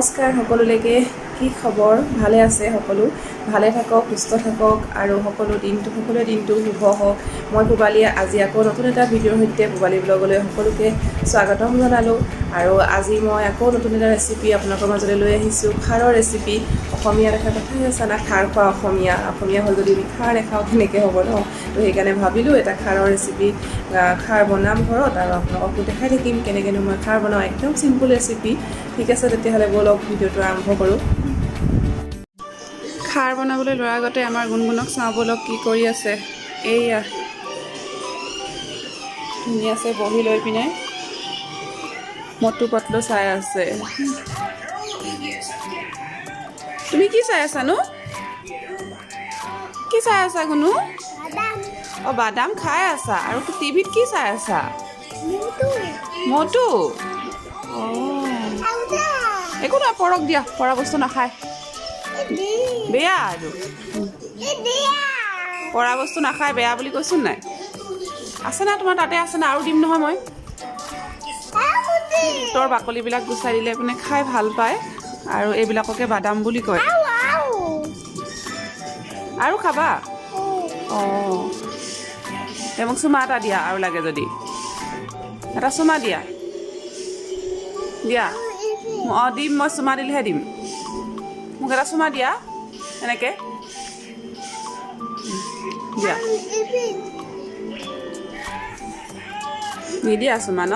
নমস্কাৰ সকলোলৈকে কি খবৰ ভালে আছে সকলো ভালে থাকক সুস্থ থাকক আৰু সকলোৰে দিনটো শুভ হওক মই পুবালী আজি আকৌ নতুন এটা ভিডিঅ'ৰ সৈতে পুবালী ব্লগলৈ সকলোকে স্বাগতম জনালোঁ আৰু আজি মই আকৌ নতুন এটা ৰেচিপি আপোনালোকৰ মাজলৈ লৈ আহিছোঁ খাৰৰ ৰেচিপি অসমীয়া এটা কথাই আছে না খাৰ খোৱা অসমীয়া হ'ল যদি খাৰ নেখাওঁ কেনেকৈ হ'ব ন তো সেইকাৰণে ভাবিলোঁ এটা খাৰৰ ৰেচিপি খাৰ বনাম ঘৰত আৰু আপোনালোককো দেখাই থাকিম কেনেকৈনো মই খাৰ বনাওঁ একদম চিম্পুল ৰেচিপি ঠিক আছে তেতিয়াহ'লে ব'লক ভিডিঅ'টো আৰম্ভ কৰোঁ খাৰ বনাবলৈ লোৱাৰ আগতে আমাৰ গুণগুণক চাওঁ ব'লক কি কৰি আছে এইয়া ধুনীয়াছে বহি লৈ পিনে মটু পটলু চাই আছে তুমি কি চাই আছানো কি চাই আছা গুণু অঁ বাদাম খাই আছা আৰু টিভিত কি চাই আছা মটু একো নহয় পৰক দিয়া পৰা বস্তু নাখায় বেয়া আৰু পৰা বস্তু নাখায় বেয়া বুলি কৈছোঁ নাই আছে না তোমাৰ তাতে আছে না আৰু দিম নহয় মই বুটৰ বাকলিবিলাক গুচাই দিলে মানে খাই ভাল পায় আৰু এইবিলাককে বাদাম বুলি কয় আৰু খাবা অঁ মোক চুমা এটা দিয়া আৰু লাগে যদি এটা চুমা দিয়া দিয়া অঁ দিম মই চুমা দিলেহে দিম মোক এটা চুমা দিয়া এনেকৈ দিয়া নিদিয়া চুমা ন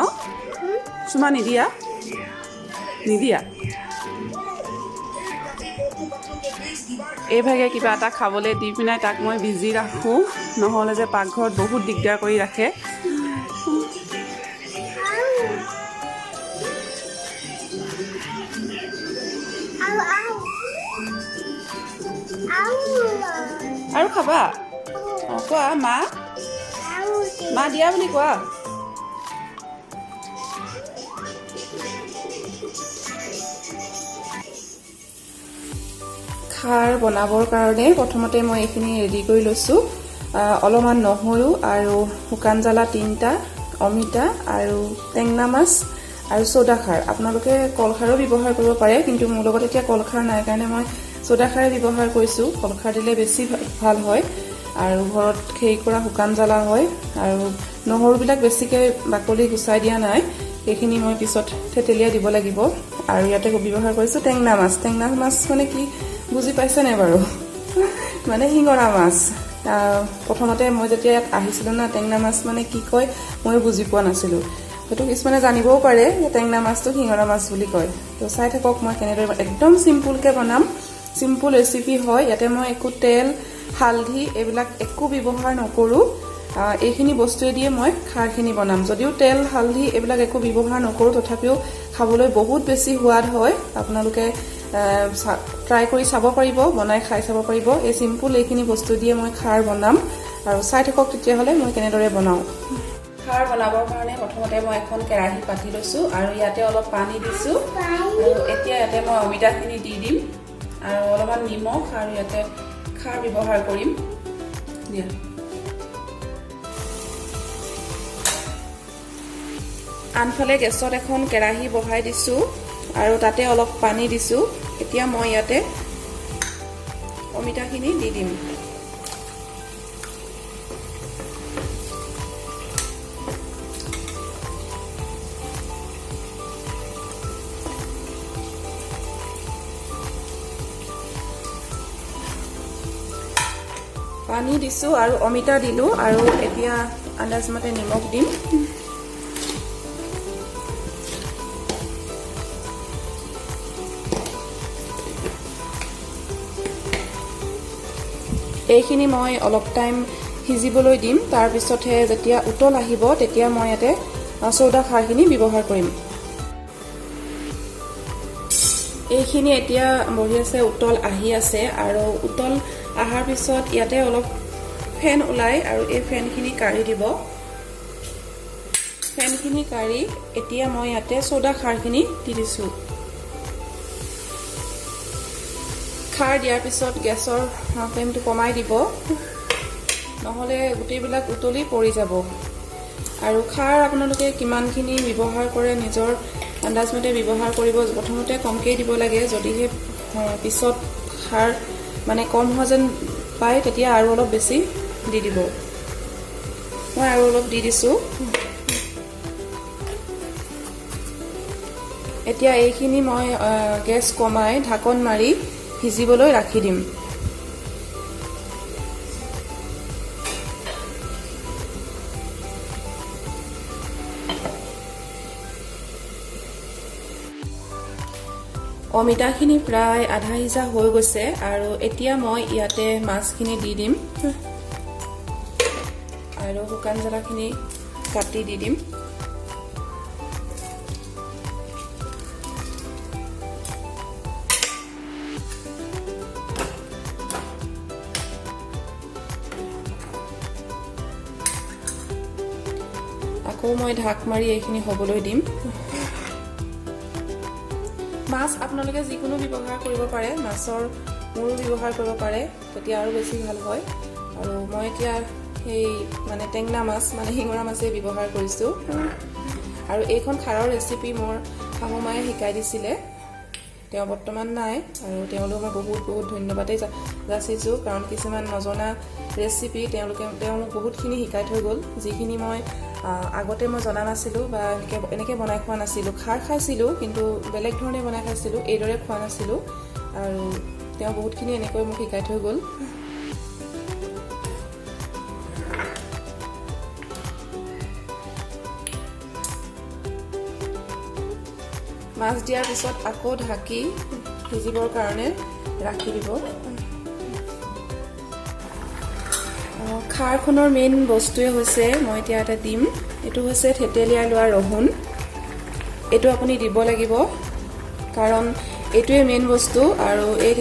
চুমা নিদিয়া এইভাগে কিবা এটা খাবলৈ দি পিনাই তাক মই বিজি ৰাখোঁ নহ'লে যে পাকঘৰত বহুত দিগদাৰ কৰি ৰাখে আৰু খাবা অঁ কোৱা মা দিয়া বুলি কোৱা খাৰ বনাবৰ কাৰণে প্ৰথমতে মই এইখিনি ৰেডি কৰি লৈছোঁ অলপমান নহৰু আৰু শুকান জ্বালা 3টা অমিতা আৰু টেঙনা মাছ আৰু চ'দা খাৰ আপোনালোকে কলখাৰো ব্যৱহাৰ কৰিব পাৰে কিন্তু মোৰ লগত এতিয়া কলখাৰ নাই কাৰণে মই চ'দা খাৰে ব্যৱহাৰ কৰিছোঁ কলখাৰ দিলে বেছি ভাল হয় আৰু ঘৰত খেৰি কৰা শুকান জ্বালা হয় আৰু নহৰুবিলাক বেছিকৈ বাকলি গুচাই দিয়া নাই সেইখিনি মই পিছত থেতেলিয়াই দিব লাগিব আৰু ইয়াতে ব্যৱহাৰ কৰিছোঁ টেঙনা মাছ মানে কি বুজি পাইছে নাই বাৰু মানে শিঙৰা মাছ প্ৰথমতে মই যেতিয়া ইয়াত আহিছিলোঁ না টেঙনা মাছ মানে কি কয় ময়ো বুজি পোৱা নাছিলোঁ সেইটো কিছুমানে জানিবও পাৰে যে টেঙনা মাছটো শিঙৰা মাছ বুলি কয় তো চাই থাকক মই কেনেদৰে একদম চিম্পুলকৈ বনাম চিম্পুল ৰেচিপি হয় ইয়াতে মই একো তেল হালধি এইবিলাক একো ব্যৱহাৰ নকৰোঁ এইখিনি বস্তুৱে দিয়ে মই খাৰখিনি বনাম যদিও তেল হালধি এইবিলাক একো ব্যৱহাৰ নকৰোঁ তথাপিও খাবলৈ বহুত বেছি সোৱাদ হয় আপোনালোকে ট্ৰাই কৰি চাব পাৰিব বনাই খাই চাব পাৰিব এই চিম্পুল এইখিনি বস্তু দিয়ে মই খাৰ বনাম আৰু চাই থাকক তেতিয়াহ'লে মই কেনেদৰে বনাওঁ খাৰ বনাবৰ কাৰণে প্ৰথমতে মই এখন কেৰাহী পাতি লৈছোঁ আৰু ইয়াতে অলপ পানী দিছোঁ আৰু এতিয়া ইয়াতে মই অমিতাখিনি দি দিম আৰু অলপমান নিমখ আৰু ইয়াতে খাৰ ব্যৱহাৰ কৰিম দিয়া আনফালে গেছত এখন কেৰাহী বহাই দিছোঁ আৰু তাতে অলপ পানী দিছোঁ এতিয়া মই ইয়াতে অমিতাখিনি দি দিম পানী দিছোঁ আৰু অমিতা দিলোঁ আৰু এতিয়া আন্দাজমতে নিমখ দিম এইখিনি মই অলপ টাইম সিজিবলৈ দিম তাৰপিছতহে যেতিয়া উতল আহিব তেতিয়া মই ইয়াতে চৌদা খাৰখিনি ব্যৱহাৰ কৰিম এইখিনি এতিয়া বঢ়িয়াছে উতল আহি আছে আৰু উতল অহাৰ পিছত ইয়াতে অলপ ফেন ওলায় আৰু এই ফেনখিনি কাঢ়ি দিব ফেনখিনি কাঢ়ি এতিয়া মই ইয়াতে চৌদা খাৰখিনি দি দিছোঁ খাৰ দিয়াৰ পিছত গেছৰ ফ্লেমটো কমাই দিব নহ'লে গোটেইবিলাক উতলি পৰি যাব আৰু খাৰ আপোনালোকে কিমানখিনি ব্যৱহাৰ কৰে নিজৰ আন্দাজমতে ব্যৱহাৰ কৰিব। প্ৰথমতে কমকৈ দিব লাগে, যদিহে পিছত খাৰ মানে কম হোৱা যেন পায় তেতিয়া আৰু অলপ বেছি দি দিব। মই আৰু অলপ দি দিছোঁ। এতিয়া এইখিনি মই গেছ কমাই ঢাকন মাৰি সিজিবলৈ ৰাখি দিম। অমিতাখিনি প্ৰায় আধা সিজা হৈ গৈছে আৰু এতিয়া মই ইয়াতে মাছখিনি দি দিম আৰু শুকান জ্বালাখিনি কাটি দি দিম। আকৌ মই ঢাক মাৰি এইখিনি হ'বলৈ দিম। মাছ আপোনালোকে যিকোনো ব্যৱহাৰ কৰিব পাৰে, মাছৰ মূৰো ব্যৱহাৰ কৰিব পাৰে, তেতিয়া আৰু বেছি ভাল হয়। আৰু মই এতিয়া সেই মানে টেঙনা মাছ মানে শিঙৰা মাছেই ব্যৱহাৰ কৰিছোঁ। আৰু এইখন খাৰৰ ৰেচিপি মোৰ শাহুমায়ে শিকাই দিছিলে, তেওঁ বৰ্তমান নাই আৰু তেওঁলৈ মই বহুত বহুত ধন্যবাদেই যাচিছোঁ, কাৰণ কিছুমান নজনা ৰেচিপি তেওঁ মোক বহুতখিনি শিকাই থৈ গ'ল, যিখিনি মই আগতে মই জনা নাছিলোঁ বা এনেকৈ বনাই খোৱা নাছিলোঁ। খাৰ খাইছিলোঁ কিন্তু বেলেগ ধৰণে বনাই খাইছিলোঁ, এইদৰে খোৱা নাছিলোঁ। আৰু তেওঁ বহুতখিনি এনেকৈ মোক শিকাই থৈ গ'ল। মাছ দিয়াৰ পিছত আকৌ ঢাকি সিজিবৰ কাৰণে ৰাখি দিব। খাৰখনৰ মেইন বস্তুৱে হৈছে, মই এতিয়া এটা দিম, এইটো হৈছে থেতেলিয়াই লোৱা ৰহুন। এইটো আপুনি দিব লাগিব, কাৰণ এইটোৱে মেইন বস্তু। আৰু এই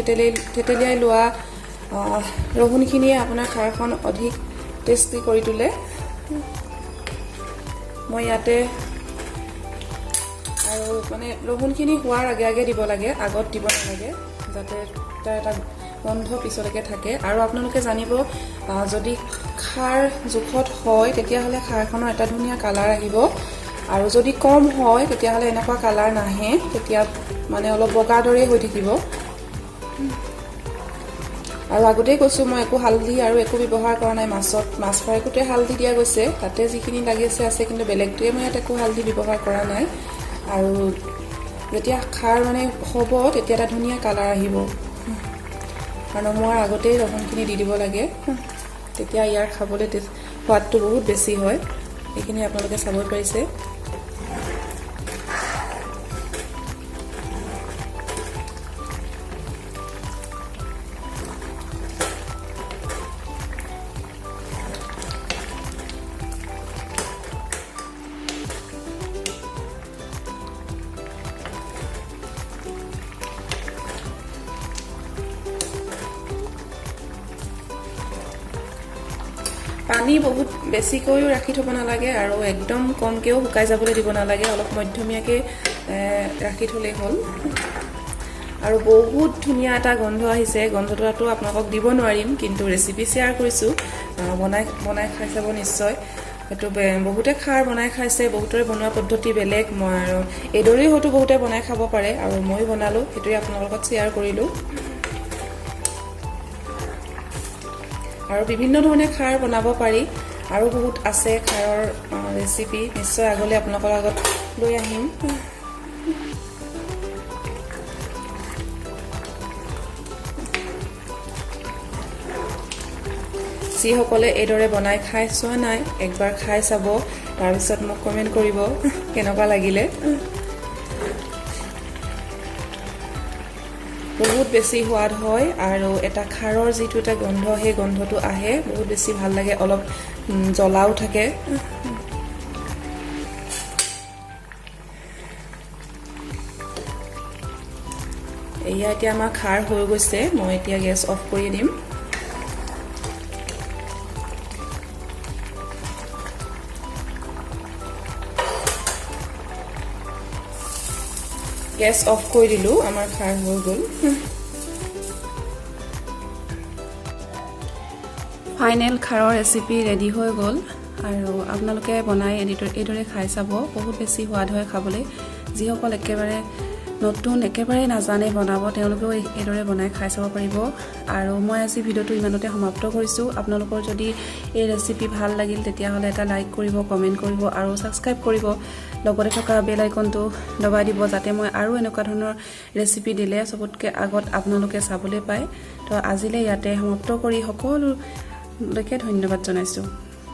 থেতেলিয়াই লোৱা ৰহুনখিনিয়ে আপোনাৰ খাৰখন অধিক টেষ্টি কৰি তোলে। মই ইয়াতে আৰু মানে ৰহুনখিনি হোৱাৰ আগে আগে দিব লাগে, আগত দিব নালাগে, যাতে তাৰ এটা গন্ধ পিছলৈকে থাকে। আৰু আপোনালোকে জানিব, যদি খাৰ জোখত হয় তেতিয়াহ'লে খাৰখনৰ এটা ধুনীয়া কালাৰ আহিব, আৰু যদি কম হয় তেতিয়াহ'লে এনেকুৱা কালাৰ নাহে, তেতিয়া মানে অলপ বগা দৰেই হৈ থাকিব। আৰু আগতেই কৈছোঁ, মই একো হালধি আৰু একো ব্যৱহাৰ কৰা নাই মাছত। মাছ ফ্ৰাইটোতে হালধি দিয়া গৈছে, তাতে যিখিনি লাগিছে আছে, কিন্তু বেলেগটোৱে মই ইয়াত একো হালধি ব্যৱহাৰ কৰা নাই। আৰু যেতিয়া খাৰ মানে হ'ব তেতিয়া এটা ধুনীয়া কালাৰ আহিব। আৰু নমোৱাৰ আগতেই ৰহুনখিনি দি দিব লাগে, তেতিয়া ইয়াৰ খাবলৈ সোৱাদটো বহুত বেছি হয়। এইখিনি আপোনালোকে চাব পাৰিছে। পানী বহুত বেছিকৈও ৰাখি থ'ব নালাগে আৰু একদম কমকৈও শুকাই যাবলৈ দিব নালাগে, অলপ মধ্যমীয়াকৈ ৰাখি থ'লেই হ'ল। আৰু বহুত ধুনীয়া এটা গন্ধ আহিছে। গন্ধটোতো আপোনালোকক দিব নোৱাৰিম, কিন্তু ৰেচিপি শ্বেয়াৰ কৰিছোঁ, বনাই খাই চাব নিশ্চয়। সেইটো বহুতে খাৰ বনাই খাইছে, বহুতৰে বনোৱা পদ্ধতি বেলেগ। মই আৰু এইদৰেই হয়তো বহুতে বনাই খাব পাৰে, আৰু মই বনালোঁ, সেইটোৱে আপোনালোকৰ লগত শ্বেয়াৰ কৰিলোঁ। আৰু বিভিন্ন ধৰণে খাৰ বনাব পাৰি, আৰু বহুত আছে খাৰৰ ৰেচিপি, নিশ্চয় আগলৈ আপোনালোকৰ আগত লৈ আহিম। যিসকলে এইদৰে বনাই খাই চোৱা নাই, একবাৰ খাই চাব, তাৰপিছত মোক কমেণ্ট কৰিব কেনেকুৱা লাগিলে। বহুত বেছি সোৱাদ হয়, আৰু এটা খাৰৰ যিটো এটা গন্ধ, সেই গন্ধটো আহে, বহুত বেছি ভাল লাগে। অলপ জ্বলাও থাকে। এয়া এতিয়া আমাৰ খাৰ হৈ গৈছে, মই এতিয়া গেছ অফ কৰি দিম। গেছ অফ কৰি দিলোঁ, আমাৰ খাৰ হৈ গ'ল। ফাইনেল খাৰৰ ৰেচিপি ৰেডি হৈ গ'ল, আৰু আপোনালোকে বনাই এইদৰে খাই চাব, বহুত বেছি সোৱাদ হয় খাবলৈ। যিসকল একেবাৰে নতুন একেবাৰে নাজানে বনাব তেওঁলোকেও এইদৰে বনাই খাই চাব পাৰিব আৰু মই আজি ভিডিঅ'টো ইমানতে সমাপ্ত কৰিছোঁ আপোনালোকৰ যদি এই ৰেচিপি ভাল লাগিল তেতিয়াহ'লে এটা লাইক কৰিব কমেণ্ট কৰিব আৰু সাবস্ক্ৰাইব কৰিব লগতে থকা বেল আইকনটো দবাই দিব যাতে মই আৰু এনেকুৱা ধৰণৰ ৰেচিপি দিলে সবতকৈ আগত আপোনালোকে চাবলৈ পায় তো আজিলৈ ইয়াতে সমাপ্ত কৰি সকলোলৈকে ধন্যবাদ জনাইছোঁ